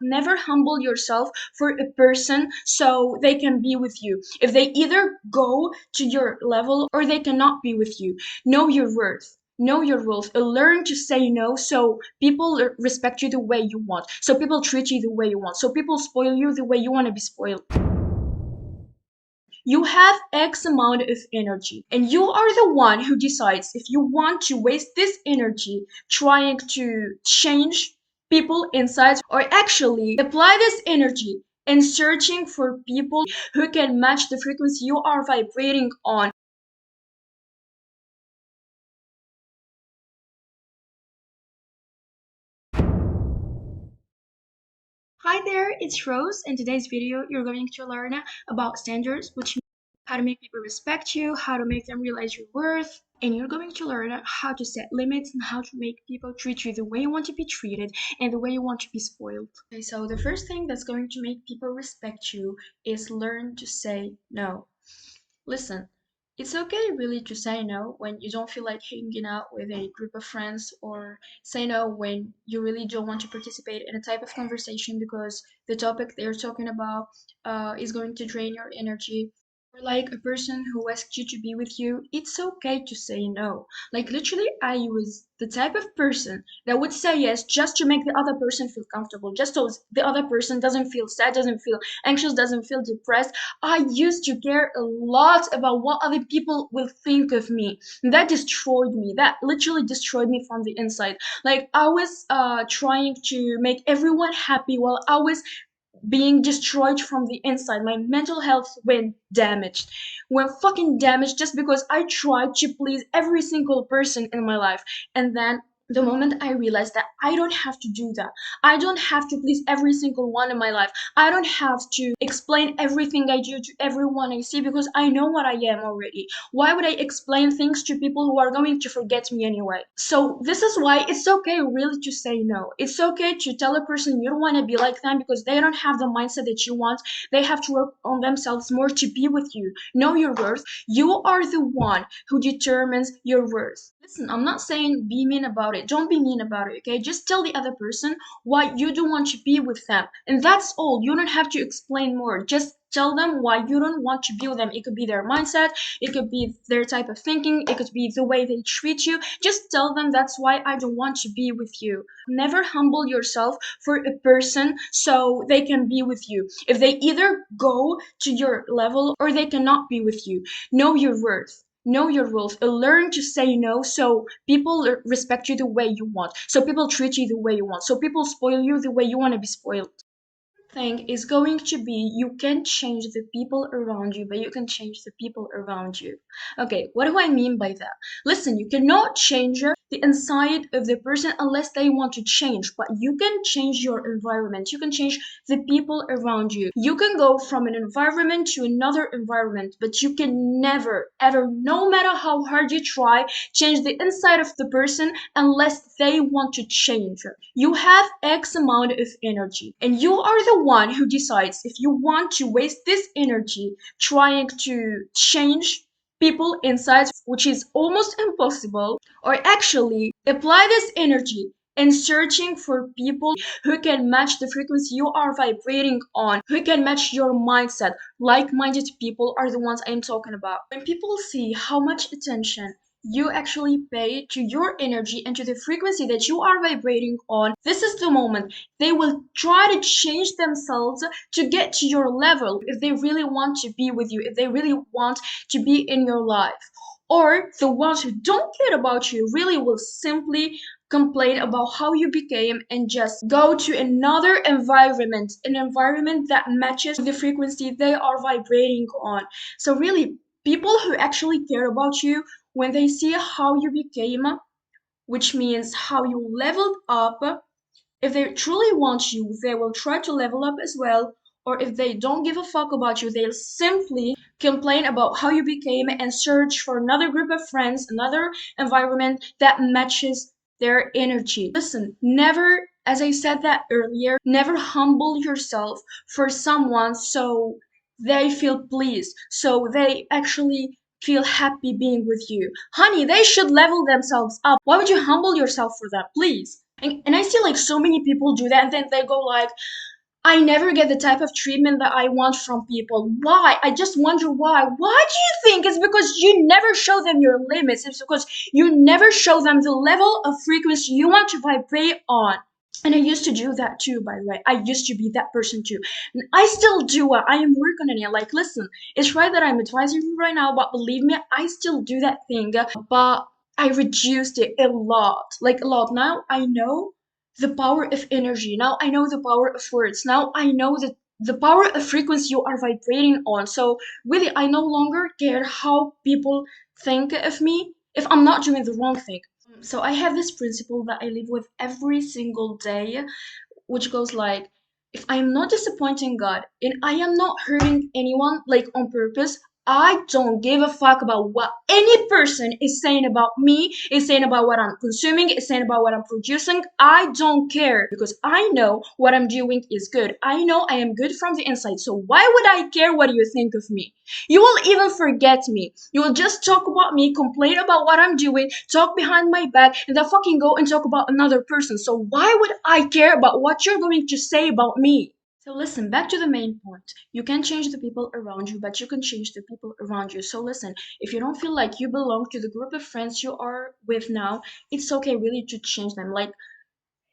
Never humble yourself for a person so they can be with you. If they either go to your level or they cannot be with you, know your worth. Know your worth. Learn to say no so people respect you the way you want. So people treat you the way you want. So people spoil you the way you want to be spoiled. You have X amount of energy, and you are the one who decides if you want to waste this energy trying to change people inside or actually apply this energy in searching for people who can match the frequency you are vibrating on. Hi there, it's Rose. In today's video, you're going to learn about standards, which means how to make people respect you, how to make them realize your worth, and you're going to learn how to set limits and how to make people treat you the way you want to be treated and the way you want to be spoiled. Okay, so the first thing that's going to make people respect you is learn to say no. Listen, it's okay really to say no when you don't feel like hanging out with a group of friends, or say no when you really don't want to participate in a type of conversation because the topic they're talking about is going to drain your energy, or like a person who asks you to be with you. It's okay to say no. Like literally, I was the type of person that would say yes just to make the other person feel comfortable, just so the other person doesn't feel sad, doesn't feel anxious, doesn't feel depressed. I used to care a lot about what other people will think of me. That destroyed me. That literally destroyed me from the inside. Like I was trying to make everyone happy while I was being destroyed from the inside. My mental health went fucking damaged just because I tried to please every single person in my life. And then the moment I realized that I don't have to do that, I don't have to please every single one in my life, I don't have to explain everything I do to everyone I see because I know what I am already. Why would I explain things to people who are going to forget me anyway? So this is why it's okay really to say no. It's okay to tell a person you don't want to be like them because they don't have the mindset that you want. They have to work on themselves more to be with you. Know your worth. You are the one who determines your worth. Listen, I'm not saying be mean about it. Don't be mean about it, okay? Just tell the other person why you don't want to be with them. And that's all. You don't have to explain more. Just tell them why you don't want to be with them. It could be their mindset, it could be their type of thinking, it could be the way they treat you. Just tell them that's why I don't want to be with you. Never humble yourself for a person so they can be with you. If they either go to your level or they cannot be with you, know your worth. Know your worth. Learn to say no so people respect you the way you want. So people treat you the way you want. So people spoil you the way you want to be spoiled. Thing is going to be you can change the people around you, but you can change the people around you. Okay, what do I mean by that? Listen, you cannot change the inside of the person unless they want to change, but you can change your environment. You can change the people around you. You can go from an environment to another environment, but you can never, ever, no matter how hard you try, change the inside of the person unless they want to change. You have X amount of energy, and you are the one who decides if you want to waste this energy trying to change people inside, which is almost impossible, or actually apply this energy in searching for people who can match the frequency you are vibrating on, who can match your mindset. Like-minded people are the ones I'm talking about. When people see how much attention you actually pay to your energy and to the frequency that you are vibrating on, this is the moment they will try to change themselves to get to your level if they really want to be with you, if they really want to be in your life. Or the ones who don't care about you really will simply complain about how you became and just go to another environment, an environment that matches the frequency they are vibrating on. So really, people who actually care about you, when they see how you became, which means how you leveled up, if they truly want you, they will try to level up as well. Or if they don't give a fuck about you, they'll simply complain about how you became and search for another group of friends, another environment that matches their energy. Listen, never, as I said that earlier, never humble yourself for someone so they feel pleased, so they actually feel happy being with you. Honey, they should level themselves up. Why would you humble yourself for that, please? And I see like so many people do that, and then they go like, I never get the type of treatment that I want from people. Why? I just wonder why. Why do you think? It's because you never show them your limits. It's because you never show them the level of frequency you want to vibrate on. And I used to do that too, by the way. I used to be that person too. And I still do it. I am working on it. Like, listen, it's right that I'm advising you right now, but believe me, I still do that thing. But I reduced it a lot. Like, a lot. Now I know the power of energy. Now I know the power of words. Now I know the power of frequency you are vibrating on. So, really, I no longer care how people think of me if I'm not doing the wrong thing. So I have this principle that I live with every single day, which goes like, if I am not disappointing God and I am not hurting anyone like on purpose, I don't give a fuck about what any person is saying about me, is saying about what I'm consuming, is saying about what I'm producing. I don't care because I know what I'm doing is good. I know I am good from the inside. So why would I care what you think of me? You will even forget me. You will just talk about me, complain about what I'm doing, talk behind my back, and then fucking go and talk about another person. So why would I care about what you're going to say about me? So listen, back to the main point. You can change the people around you, but you can change the people around you. So listen, if you don't feel like you belong to the group of friends you are with now, it's okay really to change them. Like,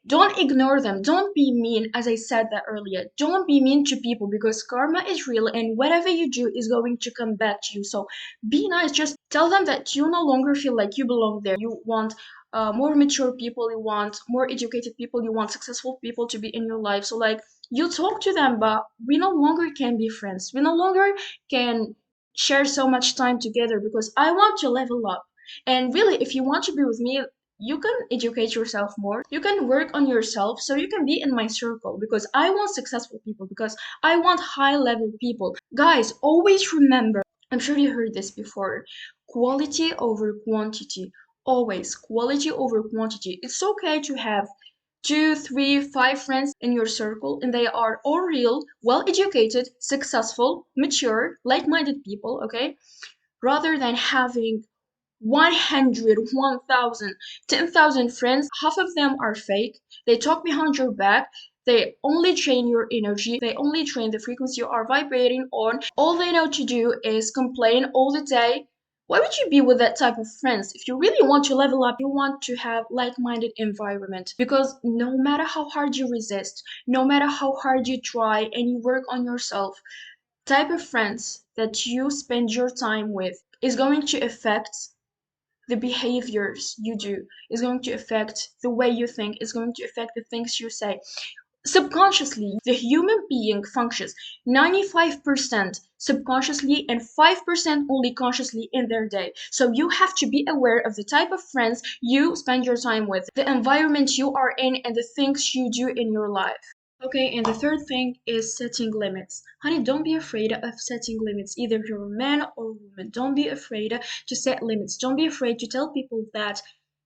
don't ignore them. Don't be mean, as I said that earlier. Don't be mean to people because karma is real and whatever you do is going to come back to you. So be nice. Just tell them that you no longer feel like you belong there. You want more mature people, you want more educated people, you want successful people to be in your life. So, like, you talk to them, but we no longer can be friends. We no longer can share so much time together because I want to level up. And really, if you want to be with me, you can educate yourself more. You can work on yourself so you can be in my circle because I want successful people, because I want high level people. Guys, always remember, I'm sure you heard this before, quality over quantity. Always quality over quantity. It's okay to have two, three, five friends in your circle and they are all real, well educated, successful, mature, like minded people, okay? Rather than having 100, 1,000, 10,000 friends, half of them are fake. They talk behind your back. They only train your energy. They only train the frequency you are vibrating on. All they know to do is complain all the day. Why would you be with that type of friends? If you really want to level up, you want to have like-minded environment. Because no matter how hard you resist, no matter how hard you try and you work on yourself, type of friends that you spend your time with is going to affect the behaviors you do, is going to affect the way you think, is going to affect the things you say. Subconsciously, the human being functions 95% subconsciously and 5% only consciously in their day. So you have to be aware of the type of friends you spend your time with, the environment you are in, and the things you do in your life. Okay, and the third thing is setting limits. Honey, don't be afraid of setting limits. Either you're a man or a woman. Don't be afraid to set limits. Don't be afraid to tell people that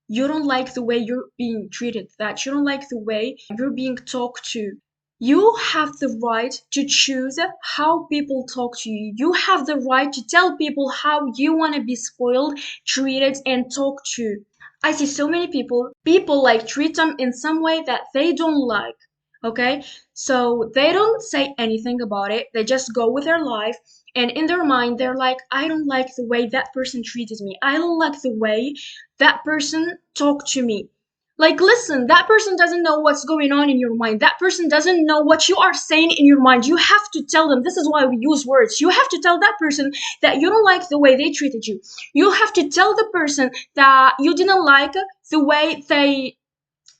you don't like the way you're being treated, that you don't like the way you're being talked to. You have the right to choose how people talk to you. You have the right to tell people how you want to be spoiled, treated, and talked to. I see so many people like treat them in some way that they don't like. Okay, so they don't say anything about it, they just go with their life, and in their mind they're like, I don't like the way that person treated me, I don't like the way that person talked to me. Like, listen, that person doesn't know what's going on in your mind, that person doesn't know what you are saying in your mind. You have to tell them. This is why we use words. You have to tell that person that you don't like the way they treated you. You have to tell the person that you didn't like the way they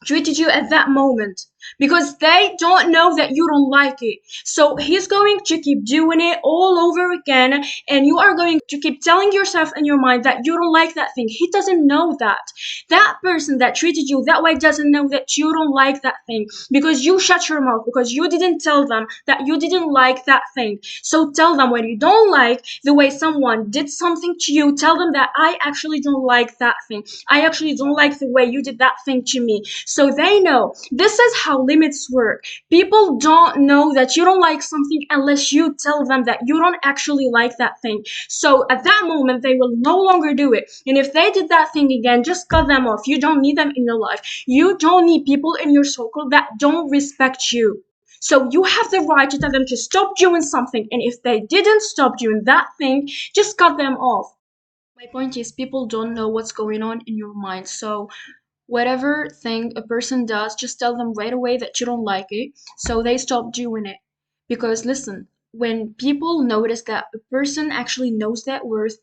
treated you at that moment, because they don't know that you don't like it. So he's going to keep doing it all over again, and you are going to keep telling yourself in your mind that you don't like that thing. He doesn't know that. That person that treated you that way doesn't know that you don't like that thing, because you shut your mouth, because you didn't tell them that you didn't like that thing. So tell them, when you don't like the way someone did something to you, tell them that I actually don't like that thing. I actually don't like the way you did that thing to me. So they know. This is how limits work. People don't know that you don't like something unless you tell them that you don't actually like that thing. So at that moment, they will no longer do it. And if they did that thing again, just cut them off. You don't need them in your life. You don't need people in your circle that don't respect you. So you have the right to tell them to stop doing something, and if they didn't stop doing that thing, just cut them off. My point is, people don't know what's going on in your mind. So whatever thing a person does, just tell them right away that you don't like it, so they stop doing it. Because listen, when people notice that a person actually knows that worth,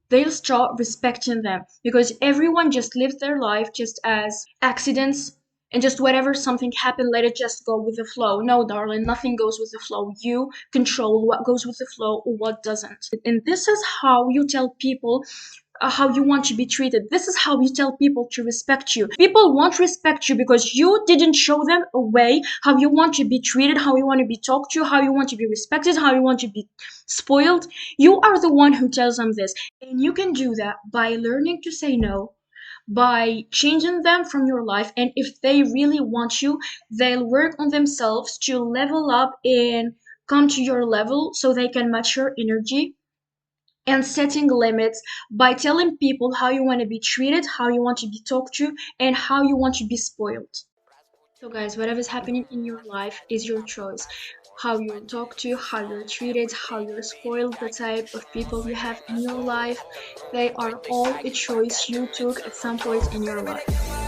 they'll start respecting them, because everyone just lives their life just as accidents, and just whatever something happened, let it just go with the flow. No, darling, nothing goes with the flow. You control what goes with the flow or what doesn't. And this is how you tell people how you want to be treated. This is how you tell people to respect you. People won't respect you because you didn't show them a way how you want to be treated, how you want to be talked to, how you want to be respected, how you want to be spoiled. You are the one who tells them this. And you can do that by learning to say no, by changing them from your life. And if they really want you, they'll work on themselves to level up and come to your level so they can match your energy. And setting limits by telling people how you want to be treated, how you want to be talked to, and how you want to be spoiled. So, guys, whatever's happening in your life is your choice. How you're talked to, how you're treated, how you're spoiled, the type of people you have in your life, they are all a choice you took at some point in your life.